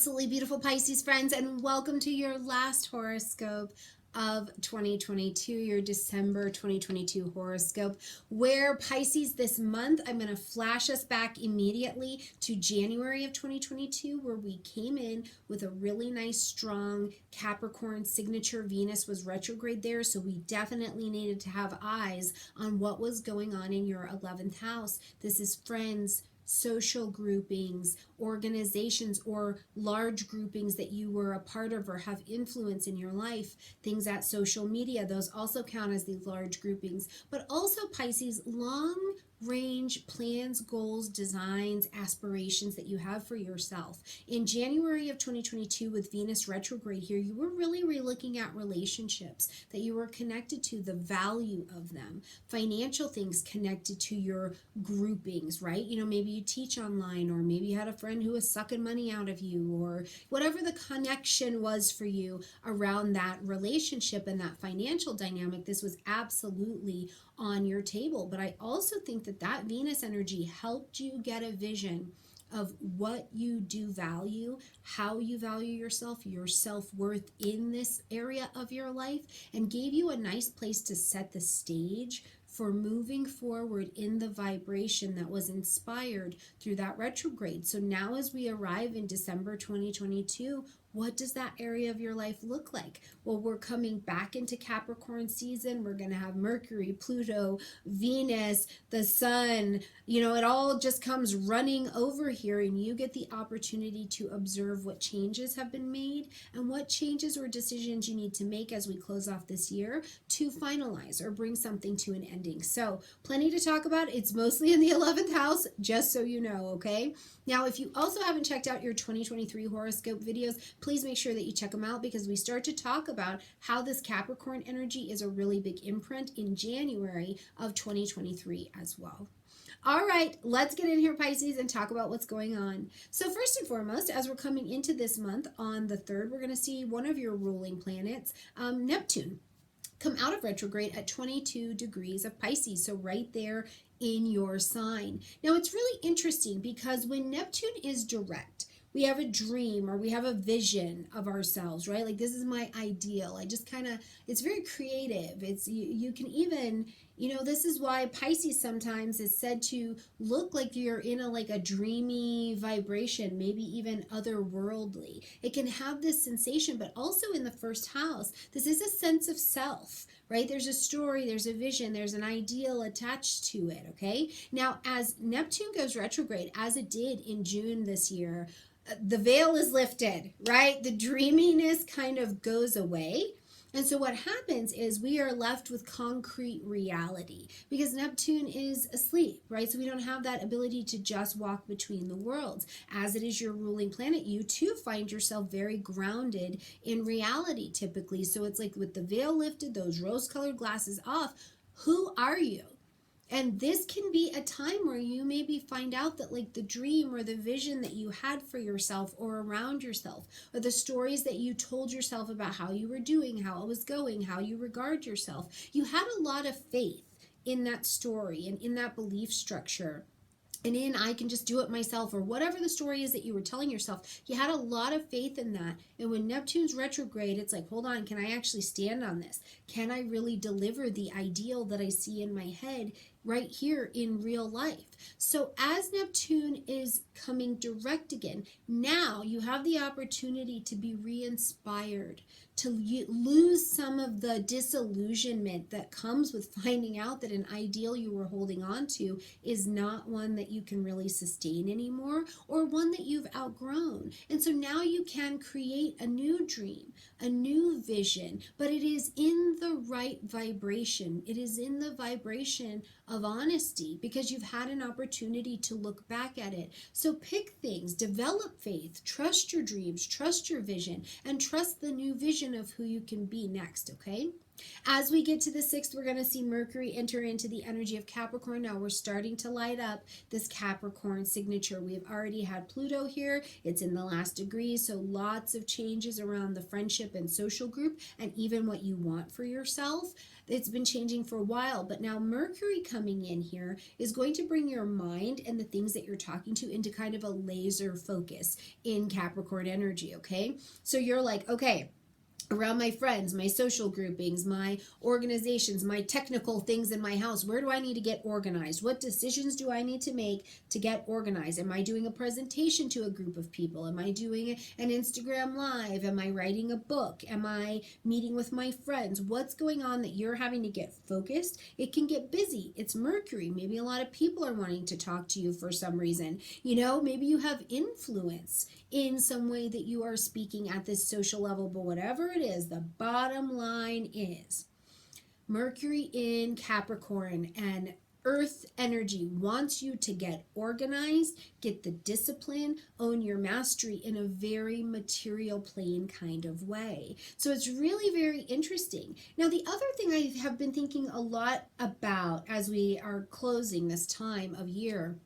absolutely beautiful Pisces friends, and welcome to your last horoscope of 2022, your December 2022 horoscope, where Pisces this month, I'm going to flash us back immediately to January of 2022, where we came in with a really nice, strong Capricorn signature. Venus was retrograde there, so we definitely needed to have eyes on what was going on in your 11th house. This is friends, social groupings, organizations, or large groupings that you were a part of or have influence in your life. Things at social media, those also count as these large groupings. But also Pisces, long range plans, goals, designs, aspirations that you have for yourself. In January of 2022 with Venus retrograde here, you were really looking at relationships, that you were connected to the value of them, financial things connected to your groupings, right? You know, maybe you teach online, or maybe you had a friend who was sucking money out of you, or whatever the connection was for you around that relationship and that financial dynamic. This was absolutely on your table. But I also think that that Venus energy helped you get a vision of what you do value, how you value yourself, your self-worth in this area of your life, and gave you a nice place to set the stage for moving forward in the vibration that was inspired through that retrograde. So now as we arrive in December 2022, what does that area of your life look like? Well, we're coming back into Capricorn season. We're going to have Mercury, Pluto, Venus, the sun. You know, it all just comes running over here, and you get the opportunity to observe what changes have been made and what changes or decisions you need to make as we close off this year to finalize or bring something to an ending. So plenty to talk about. It's mostly in the 11th house, just so you know, okay? Now, if you also haven't checked out your 2023 horoscope videos, please make sure that you check them out, because we start to talk about how this Capricorn energy is a really big imprint in January of 2023 as well. All right, let's get in here, Pisces, and talk about what's going on. So first and foremost, as we're coming into this month on the 3rd, we're going to see one of your ruling planets, Neptune, come out of retrograde at 22 degrees of Pisces, so right there in your sign. Now, it's really interesting because when Neptune is direct, we have a dream or we have a vision of ourselves, right? Like, this is my ideal. I just kind of, it's very creative. It's, you can even, you know, this is why Pisces sometimes is said to look like you're in a dreamy vibration, maybe even otherworldly. It can have this sensation, but also in the 1st house, this is a sense of self, right? There's a story, there's a vision, there's an ideal attached to it, okay? Now, as Neptune goes retrograde, as it did in June this year, the veil is lifted, right? The dreaminess kind of goes away. And so what happens is we are left with concrete reality, because Neptune is asleep, right? So we don't have that ability to just walk between the worlds. As it is your ruling planet, you too find yourself very grounded in reality typically. So it's like with the veil lifted, those rose-colored glasses off, who are you? And this can be a time where you maybe find out that the dream or the vision that you had for yourself or around yourself, or the stories that you told yourself about how you were doing, how it was going, how you regard yourself, you had a lot of faith in that story and in that belief structure. And in I can just do it myself, or whatever the story is that you were telling yourself, you had a lot of faith in that. And when Neptune's retrograde, it's like, hold on, can I actually stand on this? Can I really deliver the ideal that I see in my head right here in real life? So as Neptune is coming direct again, now you have the opportunity to be re-inspired, to lose some of the disillusionment that comes with finding out that an ideal you were holding on to is not one that you can really sustain anymore, or one that you've outgrown. And so now you can create a new dream, a new vision, but it is in the right vibration. It is in the vibration of honesty, because you've had an opportunity to look back at it. So pick things, develop faith, trust your dreams, trust your vision, and trust the new vision version of who you can be next, okay? As we get to the 6th, we're going to see Mercury enter into the energy of Capricorn. Now we're starting to light up this Capricorn signature. We've already had Pluto here. It's in the last degree, so lots of changes around the friendship and social group and even what you want for yourself. It's been changing for a while, but now Mercury coming in here is going to bring your mind and the things that you're talking to into kind of a laser focus in Capricorn energy, okay? So you're like, okay, around my friends, my social groupings, my organizations, my technical things in my house. Where do I need to get organized? What decisions do I need to make to get organized? Am I doing a presentation to a group of people? Am I doing an Instagram live? Am I writing a book? Am I meeting with my friends? What's going on that you're having to get focused? It can get busy. It's Mercury. Maybe a lot of people are wanting to talk to you for some reason. You know, maybe you have influence in some way that you are speaking at this social level, but whatever it is, the bottom line is Mercury in Capricorn and Earth energy wants you to get organized, get the discipline, own your mastery in a very material plane kind of way. So it's really very interesting. Now, the other thing I have been thinking a lot about as we are closing this time of year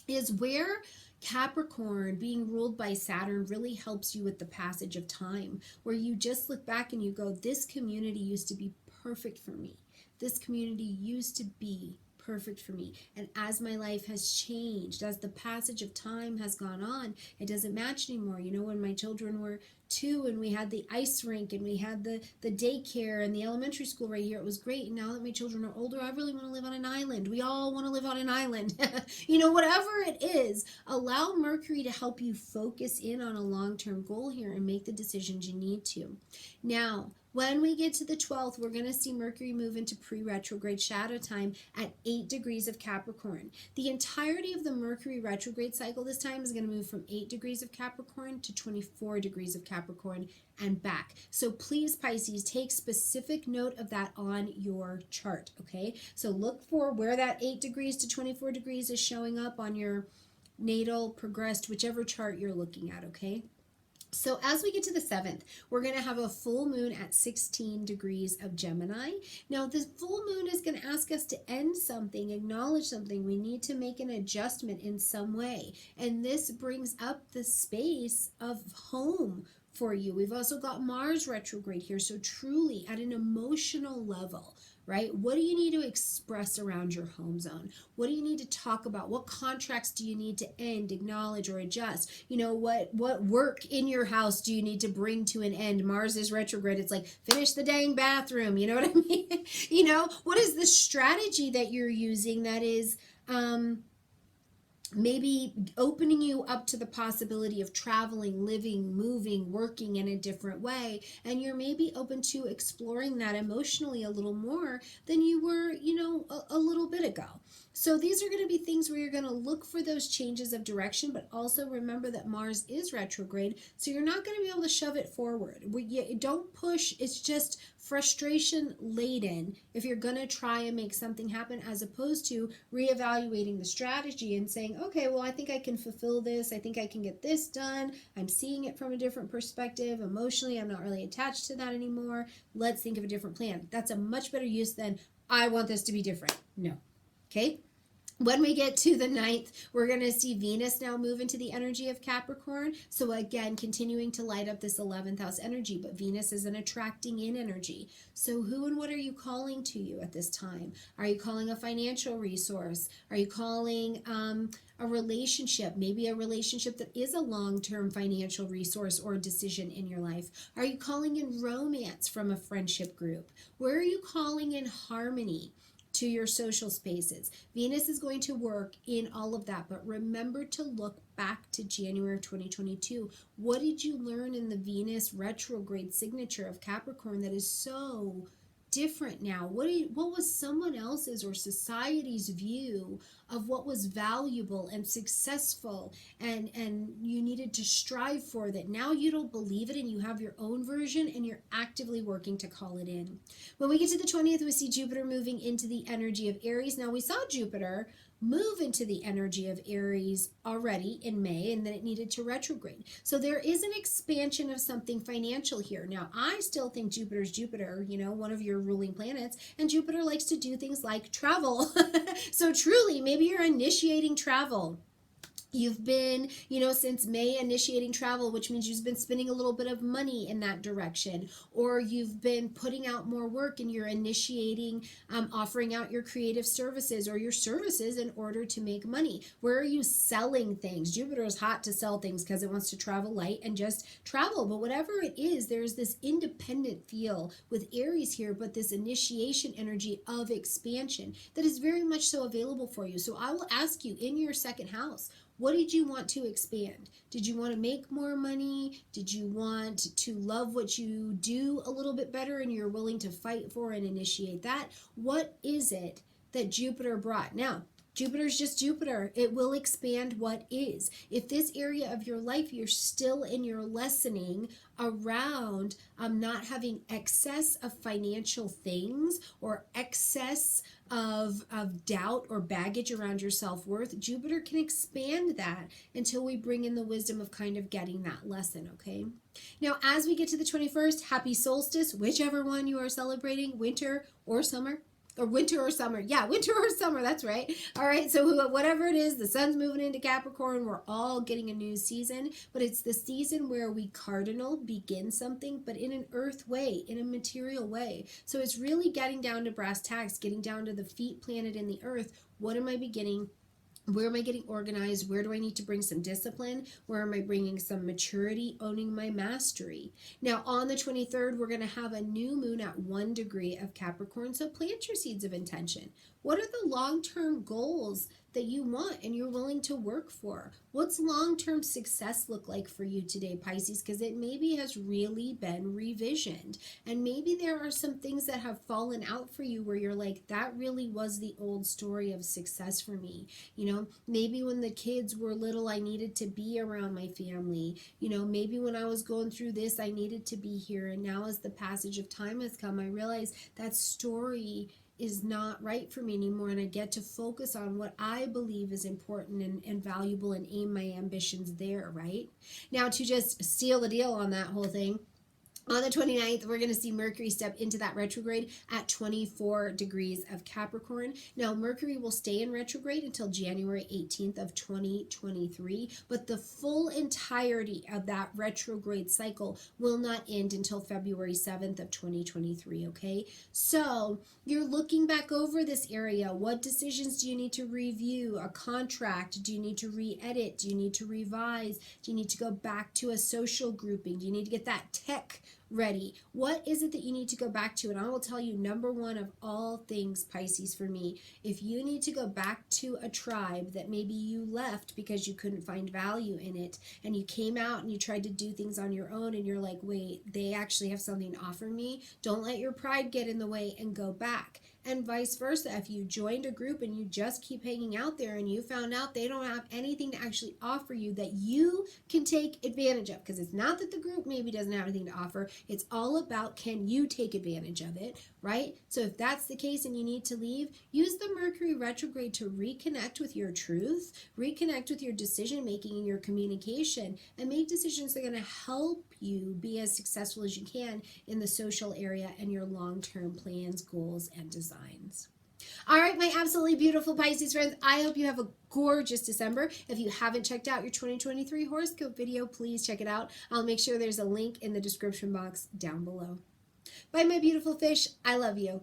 is where Capricorn being ruled by Saturn really helps you with the passage of time, where you just look back and you go, this community used to be perfect for me. This community used to be perfect for me. And as my life has changed, as the passage of time has gone on, it doesn't match anymore. You know, when my children were 2 and we had the ice rink and we had the daycare and the elementary school right here, it was great. And now that my children are older, I really want to live on an island. We all want to live on an island. You know, whatever it is, allow Mercury to help you focus in on a long-term goal here and make the decisions you need to. Now, when we get to the 12th, we're going to see Mercury move into pre-retrograde shadow time at 8 degrees of Capricorn. The entirety of the Mercury retrograde cycle this time is going to move from 8 degrees of Capricorn to 24 degrees of Capricorn and back. So please, Pisces, take specific note of that on your chart, okay? So look for where that 8 degrees to 24 degrees is showing up on your natal, progressed, whichever chart you're looking at, okay? So as we get to the 7th, we're going to have a full moon at 16 degrees of Gemini. Now, this full moon is going to ask us to end something, acknowledge something. We need to make an adjustment in some way. And this brings up the space of home for you. We've also got Mars retrograde here. So truly at an emotional level, right? What do you need to express around your home zone? What do you need to talk about? What contracts do you need to end, acknowledge, or adjust? You know, what work in your house do you need to bring to an end? Mars is retrograde. It's like, finish the dang bathroom. You know what I mean? You know, what is the strategy that you're using that is maybe opening you up to the possibility of traveling, living, moving, working in a different way. And you're maybe open to exploring that emotionally a little more than you were, you know, a little bit ago. So these are going to be things where you're going to look for those changes of direction, but also remember that Mars is retrograde. So you're not going to be able to shove it forward. Don't push. It's just frustration laden if you're going to try and make something happen, as opposed to reevaluating the strategy and saying, okay, well, I think I can fulfill this. I think I can get this done. I'm seeing it from a different perspective. Emotionally, I'm not really attached to that anymore. Let's think of a different plan. That's a much better use than, I want this to be different. No. Okay? When we get to the 9th, we're going to see Venus now move into the energy of Capricorn. So again, continuing to light up this 11th house energy, but Venus is an attracting in energy. So who and what are you calling to you at this time? Are you calling a financial resource? Are you calling a relationship, maybe a relationship that is a long-term financial resource or decision in your life? Are you calling in romance from a friendship group? Where are you calling in harmony to your social spaces? Venus is going to work in all of that, but remember to look back to January of 2022. What did you learn in the Venus retrograde signature of Capricorn that is so different now? What was someone else's or society's view of what was valuable and successful and you needed to strive for, that now you don't believe it and you have your own version and you're actively working to call it in? When we get to the 20th, we see Jupiter moving into the energy of Aries. Now, we saw Jupiter move into the energy of Aries already in May, and then it needed to retrograde. So there is an expansion of something financial here. Now, I still think Jupiter's Jupiter, one of your ruling planets, and Jupiter likes to do things like travel. So truly, maybe you're initiating travel. You've been, since May initiating travel, which means you've been spending a little bit of money in that direction, or you've been putting out more work and you're initiating, offering out your creative services or your services in order to make money. Where are you selling things? Jupiter is hot to sell things because it wants to travel light and just travel. But whatever it is, there's this independent feel with Aries here, but this initiation energy of expansion that is very much so available for you. So I will ask you, in your second house, what did you want to expand? Did you want to make more money? Did you want to love what you do a little bit better and you're willing to fight for and initiate that? What is it that Jupiter brought? Now, Jupiter's just Jupiter. It will expand what is. If this area of your life, you're still in your lessening around not having excess of financial things or excess of doubt or baggage around your self-worth, Jupiter can expand that until we bring in the wisdom of kind of getting that lesson, okay? Now, as we get to the 21st, happy solstice, whichever one you are celebrating, winter or summer. Or winter or summer. Yeah, winter or summer. That's right. All right. So whatever it is, the sun's moving into Capricorn. We're all getting a new season. But it's the season where we cardinal begin something, but in an earth way, in a material way. So it's really getting down to brass tacks, getting down to the feet planted in the earth. What am I beginning? Where am I getting organized? Where do I need to bring some discipline? Where am I bringing some maturity, owning my mastery? Now, on the 23rd, we're going to have a new moon at 1 degree of Capricorn. So plant your seeds of intention. What are the long-term goals that you want and you're willing to work for? What's long-term success look like for you today, Pisces? Because it maybe has really been revisioned. And maybe there are some things that have fallen out for you where you're like, that really was the old story of success for me. Maybe when the kids were little, I needed to be around my family. Maybe when I was going through this, I needed to be here. And now as the passage of time has come, I realize that story is not right for me anymore, and I get to focus on what I believe is important and valuable and aim my ambitions there, right? Now, to just seal the deal on that whole thing, on the 29th, we're going to see Mercury step into that retrograde at 24 degrees of Capricorn. Now, Mercury will stay in retrograde until January 18th of 2023, but the full entirety of that retrograde cycle will not end until February 7th of 2023, okay? So you're looking back over this area. What decisions do you need to review? A contract? Do you need to re-edit? Do you need to revise? Do you need to go back to a social grouping? Do you need to get that tech ready? What is it that you need to go back to? And I will tell you, number one of all things, Pisces, for me, if you need to go back to a tribe that maybe you left because you couldn't find value in it, and you came out and you tried to do things on your own, and you're like, wait, they actually have something to offer me, don't let your pride get in the way and go back. And vice versa, if you joined a group and you just keep hanging out there and you found out they don't have anything to actually offer you that you can take advantage of, because it's not that the group maybe doesn't have anything to offer, it's all about, can you take advantage of it, right? So if that's the case and you need to leave, use the Mercury retrograde to reconnect with your truth, reconnect with your decision making and your communication, and make decisions that are going to help you be as successful as you can in the social area and your long-term plans, goals, and designs. All right, my absolutely beautiful Pisces friends, I hope you have a gorgeous December. If you haven't checked out your 2023 horoscope video, please check it out. I'll make sure there's a link in the description box down below. Bye, my beautiful fish. I love you.